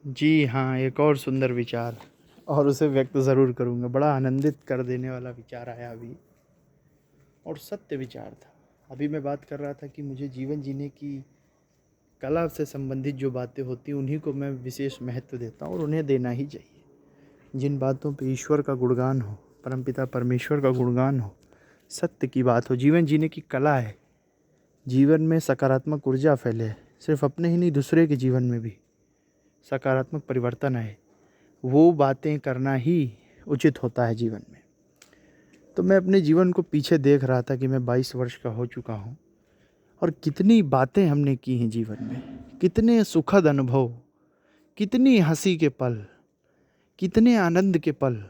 जी हाँ, एक और सुंदर विचार और उसे व्यक्त ज़रूर करूँगा। बड़ा आनंदित कर देने वाला विचार आया अभी और सत्य विचार था। अभी मैं बात कर रहा था कि मुझे जीवन जीने की कला से संबंधित जो बातें होती हैं उन्हीं को मैं विशेष महत्व देता हूँ और उन्हें देना ही चाहिए। जिन बातों पे ईश्वर का गुणगान हो, परमपिता परमेश्वर का गुणगान हो, सत्य की बात हो, जीवन जीने की कला है, जीवन में सकारात्मक ऊर्जा फैले, सिर्फ अपने ही नहीं दूसरे के जीवन में भी सकारात्मक परिवर्तन आए, वो बातें करना ही उचित होता है जीवन में। तो मैं अपने जीवन को पीछे देख रहा था कि मैं 22 वर्ष का हो चुका हूँ और कितनी बातें हमने की हैं जीवन में, कितने सुखद अनुभव, कितनी हंसी के पल, कितने आनंद के पल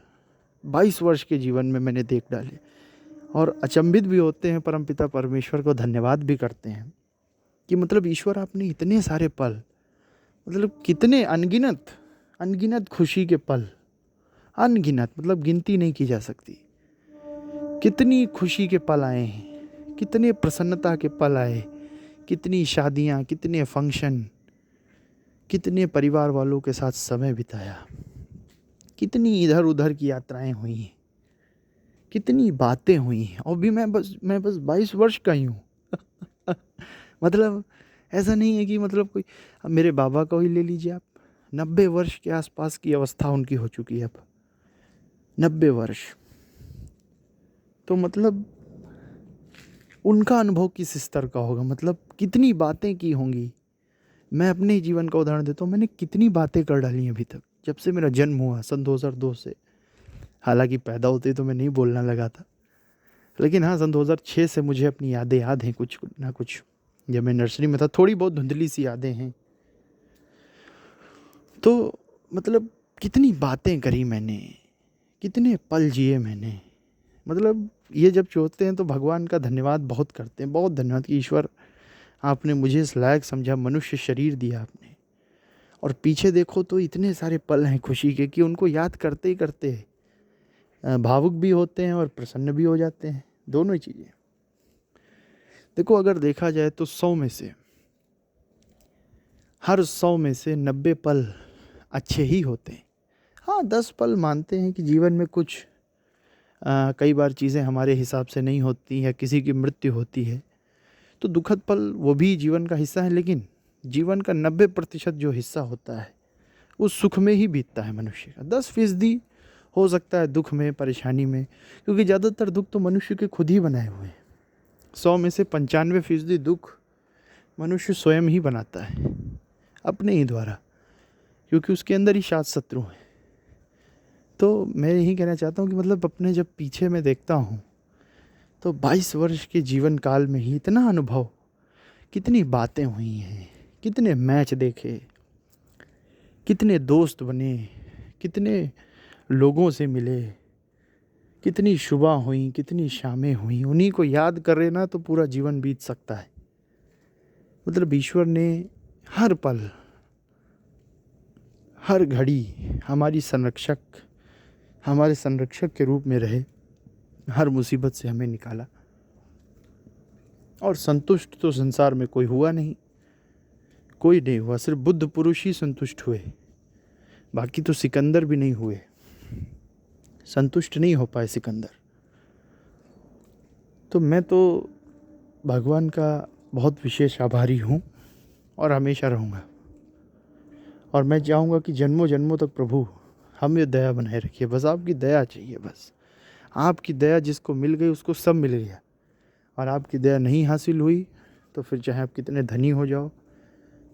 22 वर्ष के जीवन में मैंने देख डाले। और अचंभित भी होते हैं, परमपिता परमेश्वर को धन्यवाद भी करते हैं कि मतलब ईश्वर आपने इतने सारे पल, मतलब कितने अनगिनत अनगिनत खुशी के पल, अनगिनत मतलब गिनती नहीं की जा सकती, कितनी खुशी के पल आए हैं, कितने प्रसन्नता के पल आए, कितनी शादियाँ, कितने फंक्शन, कितने परिवार वालों के साथ समय बिताया, कितनी इधर उधर की यात्राएं हुई हैं, कितनी बातें हुई हैं। और भी मैं बस 22 वर्ष का ही हूँ। मतलब ऐसा नहीं है कि मतलब कोई, अब मेरे बाबा को ही ले लीजिए आप, 90 वर्ष के आसपास की अवस्था उनकी हो चुकी है अब, 90 वर्ष। तो मतलब उनका अनुभव किस स्तर का होगा, मतलब कितनी बातें की होंगी। मैं अपने ही जीवन का उदाहरण देता हूँ, मैंने कितनी बातें कर डाली हैं अभी तक, जब से मेरा जन्म हुआ सन 2002 से। हालांकि पैदा होते ही तो मैं नहीं बोलना लगा था, लेकिन हाँ सन 2006 से मुझे अपनी यादें याद हैं, कुछ ना कुछ। जब मैं नर्सरी में था थोड़ी बहुत धुंधली सी यादें हैं। तो मतलब कितनी बातें करी मैंने, कितने पल जिए मैंने। मतलब ये जब सोचते हैं तो भगवान का धन्यवाद बहुत करते हैं, बहुत धन्यवाद कि ईश्वर आपने मुझे इस लायक समझा, मनुष्य शरीर दिया आपने। और पीछे देखो तो इतने सारे पल हैं खुशी के कि उनको याद करते ही करते भावुक भी होते हैं और प्रसन्न भी हो जाते हैं, दोनों ही चीज़ें। देखो अगर देखा जाए तो 100 में से, हर 100 में से 90 पल अच्छे ही होते हैं। हाँ 10 पल मानते हैं कि जीवन में कुछ कई बार चीज़ें हमारे हिसाब से नहीं होती या किसी की मृत्यु होती है, तो दुखद पल वो भी जीवन का हिस्सा है। लेकिन जीवन का 90% जो हिस्सा होता है वो सुख में ही बीतता है मनुष्य का। 10% हो सकता है दुख में, परेशानी में, क्योंकि ज़्यादातर दुख तो मनुष्य के खुद ही बनाए हुए हैं। 100 में से 95% दुख मनुष्य स्वयं ही बनाता है, अपने ही द्वारा, क्योंकि उसके अंदर ही शायद शत्रु हैं। तो मैं यही कहना चाहता हूँ कि मतलब अपने जब पीछे मैं देखता हूँ तो 22 वर्ष के जीवन काल में ही इतना अनुभव, कितनी बातें हुई हैं, कितने मैच देखे, कितने दोस्त बने, कितने लोगों से मिले, कितनी सुबह हुई, कितनी शामें हुई, उन्हीं को याद कर रहे ना तो पूरा जीवन बीत सकता है। मतलब ईश्वर ने हर पल, हर घड़ी हमारे संरक्षक के रूप में रहे, हर मुसीबत से हमें निकाला। और संतुष्ट तो संसार में कोई हुआ नहीं, कोई नहीं हुआ, सिर्फ बुद्ध पुरुष ही संतुष्ट हुए, बाकी तो सिकंदर भी नहीं हुए, संतुष्ट नहीं हो पाए सिकंदर। तो मैं तो भगवान का बहुत विशेष आभारी हूँ और हमेशा रहूँगा। और मैं चाहूँगा कि जन्मों जन्मों तक प्रभु हमें दया बनाए रखिए, बस आपकी दया चाहिए। बस आपकी दया जिसको मिल गई उसको सब मिल गया, और आपकी दया नहीं हासिल हुई तो फिर चाहे आप कितने धनी हो जाओ,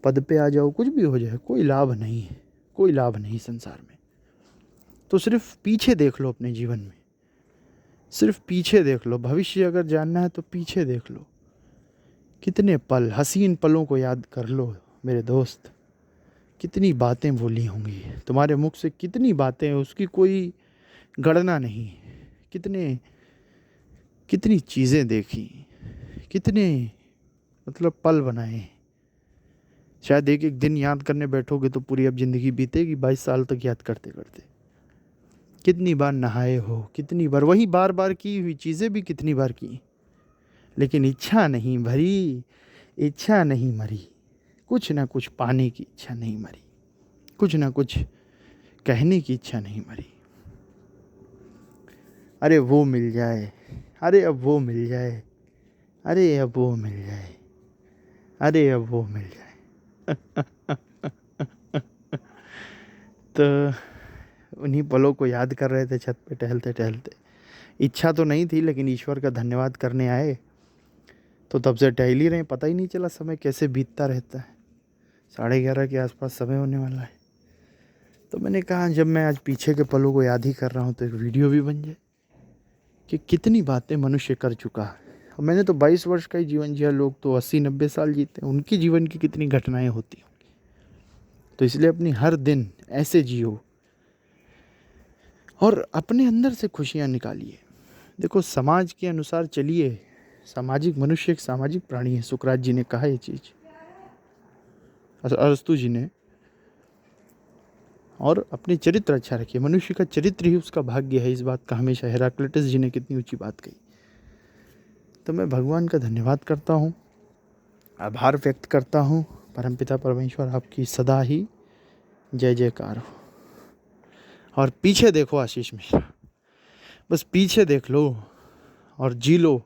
पद पे आ जाओ, कुछ भी हो जाए, कोई लाभ नहीं है, कोई लाभ नहीं संसार में। तो सिर्फ पीछे देख लो अपने जीवन में, सिर्फ पीछे देख लो। भविष्य अगर जानना है तो पीछे देख लो, कितने पल, हसीन पलों को याद कर लो मेरे दोस्त। कितनी बातें बोली होंगी तुम्हारे मुख से, कितनी बातें हैं उसकी कोई गणना नहीं। कितने कितनी चीज़ें देखी, कितने मतलब पल बनाए। शायद एक एक दिन याद करने बैठोगे तो पूरी अब ज़िंदगी बीतेगी, 22 साल तक याद करते करते। कितनी बार नहाए हो, कितनी बार वही बार बार की हुई चीज़ें भी कितनी बार की, लेकिन इच्छा नहीं भरी, इच्छा नहीं मरी, कुछ ना कुछ पाने की इच्छा नहीं मरी। कुछ ना कुछ कहने की इच्छा नहीं मरी। अरे वो मिल जाए, अरे अब वो मिल जाए, अरे अब वो मिल जाए, अरे अब वो मिल जाए। तो उन्हीं पलों को याद कर रहे थे छत पे टहलते टहलते। इच्छा तो नहीं थी, लेकिन ईश्वर का धन्यवाद करने आए तो तब से टहल ही रहे, पता ही नहीं चला समय कैसे बीतता रहता है। 11:30 के आसपास समय होने वाला है। तो मैंने कहा जब मैं आज पीछे के पलों को याद ही कर रहा हूँ तो एक वीडियो भी बन जाए कि कितनी बातें मनुष्य कर चुका है। और मैंने तो 22 वर्ष का ही जीवन जिया, लोग तो 80-90 साल जीते हैं, उनकी जीवन की कितनी घटनाएं होती होंगी। तो इसलिए अपनी हर दिन ऐसे जियो और अपने अंदर से खुशियाँ निकालिए। देखो, समाज के अनुसार चलिए। सामाजिक मनुष्य एक सामाजिक प्राणी है, सुकरात जी ने कहा ये चीज़, अरस्तु जी ने। और अपने चरित्र अच्छा रखिए। मनुष्य का चरित्र ही उसका भाग्य है, इस बात का हमेशा हेराक्लिटस जी ने कितनी ऊंची बात कही। तो मैं भगवान का धन्यवाद करता हूँ, आभार व्यक्त करता हूँ। परमपिता परमेश्वर आपकी सदा ही जय जयकार हो। और पीछे देखो आशीष मिश्रा, बस पीछे देख लो और जी लो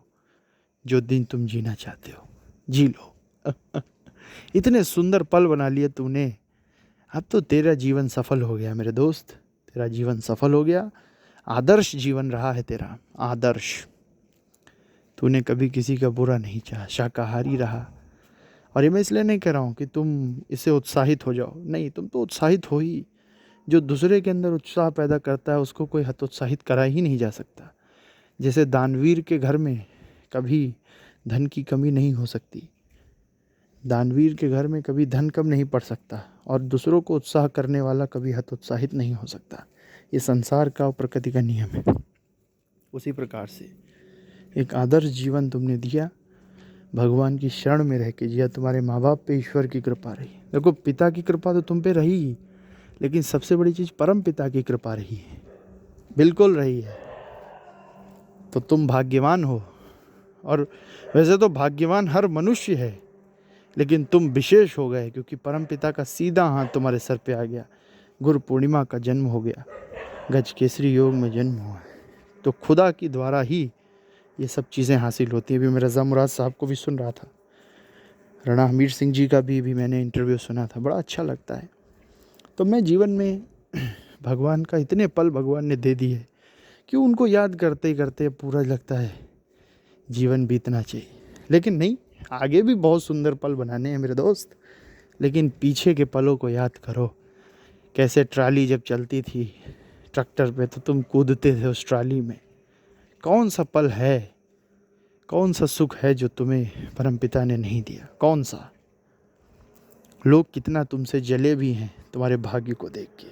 जो दिन तुम जीना चाहते हो, जी लो। इतने सुंदर पल बना लिए तूने, अब तो तेरा जीवन सफल हो गया मेरे दोस्त, तेरा जीवन सफल हो गया। आदर्श जीवन रहा है तेरा, आदर्श। तूने कभी किसी का बुरा नहीं चाहा, शाकाहारी रहा। और ये मैं इसलिए नहीं कह रहा हूँ कि तुम इससे उत्साहित हो जाओ, नहीं, तुम तो उत्साहित हो ही। जो दूसरे के अंदर उत्साह पैदा करता है उसको कोई हतोत्साहित करा ही नहीं जा सकता। जैसे दानवीर के घर में कभी धन की कमी नहीं हो सकती, दानवीर के घर में कभी धन कम नहीं पड़ सकता, और दूसरों को उत्साह करने वाला कभी हतोत्साहित नहीं हो सकता। ये संसार का और प्रकृति का नियम है। उसी प्रकार से एक आदर्श जीवन तुमने दिया, भगवान की शरण में रह के जिया। तुम्हारे माँ बाप पे ईश्वर की कृपा रही। देखो, पिता की कृपा तो तुम पे रही ही, लेकिन सबसे बड़ी चीज़ परम पिता की कृपा रही है, बिल्कुल रही है। तो तुम भाग्यवान हो। और वैसे तो भाग्यवान हर मनुष्य है, लेकिन तुम विशेष हो गए क्योंकि परम पिता का सीधा हाथ तुम्हारे सर पे आ गया। गुरु पूर्णिमा का जन्म हो गया, गज केसरी योग में जन्म हुआ। तो खुदा की द्वारा ही ये सब चीज़ें हासिल होती हैं। अभी मैं रज़ा मुराद साहब को भी सुन रहा था, राणा हमीर सिंह जी का भी मैंने इंटरव्यू सुना था, बड़ा अच्छा लगता है। तो मैं जीवन में भगवान का इतने पल भगवान ने दे दिए कि उनको याद करते ही करते पूरा लगता है जीवन बीतना चाहिए। लेकिन नहीं, आगे भी बहुत सुंदर पल बनाने हैं मेरे दोस्त। लेकिन पीछे के पलों को याद करो। कैसे ट्राली जब चलती थी ट्रैक्टर पे तो तुम कूदते थे उस ट्राली में। कौन सा पल है, कौन सा सुख है जो तुम्हें परमपिता ने नहीं दिया? कौन सा? लोग कितना तुमसे जले भी हैं तुम्हारे भाग्य को देख के।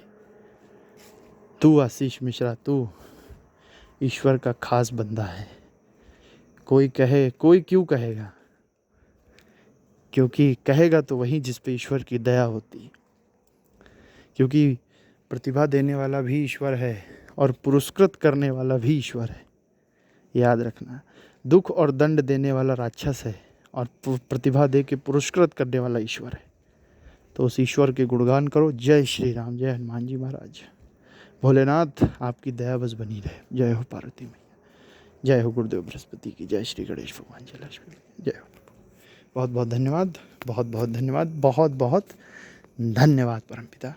तू आशीष मिश्रा, तू ईश्वर का खास बंदा है। कोई कहे, कोई क्यों कहेगा? क्योंकि कहेगा तो वही जिस पे ईश्वर की दया होती। क्योंकि प्रतिभा देने वाला भी ईश्वर है और पुरस्कृत करने वाला भी ईश्वर है, याद रखना। दुख और दंड देने वाला राक्षस है और प्रतिभा दे के पुरस्कृत करने वाला ईश्वर है। तो उस ईश्वर के गुणगान करो। जय श्री राम, जय हनुमान जी महाराज। भोलेनाथ आपकी दया बस बनी रहे। जय हो पार्वती मैया, जय हो गुरुदेव बृहस्पति की, जय श्री गणेश भगवान, जय लक्ष्मी, जय हो। बहुत बहुत धन्यवाद, बहुत बहुत धन्यवाद, बहुत बहुत धन्यवाद परमपिता।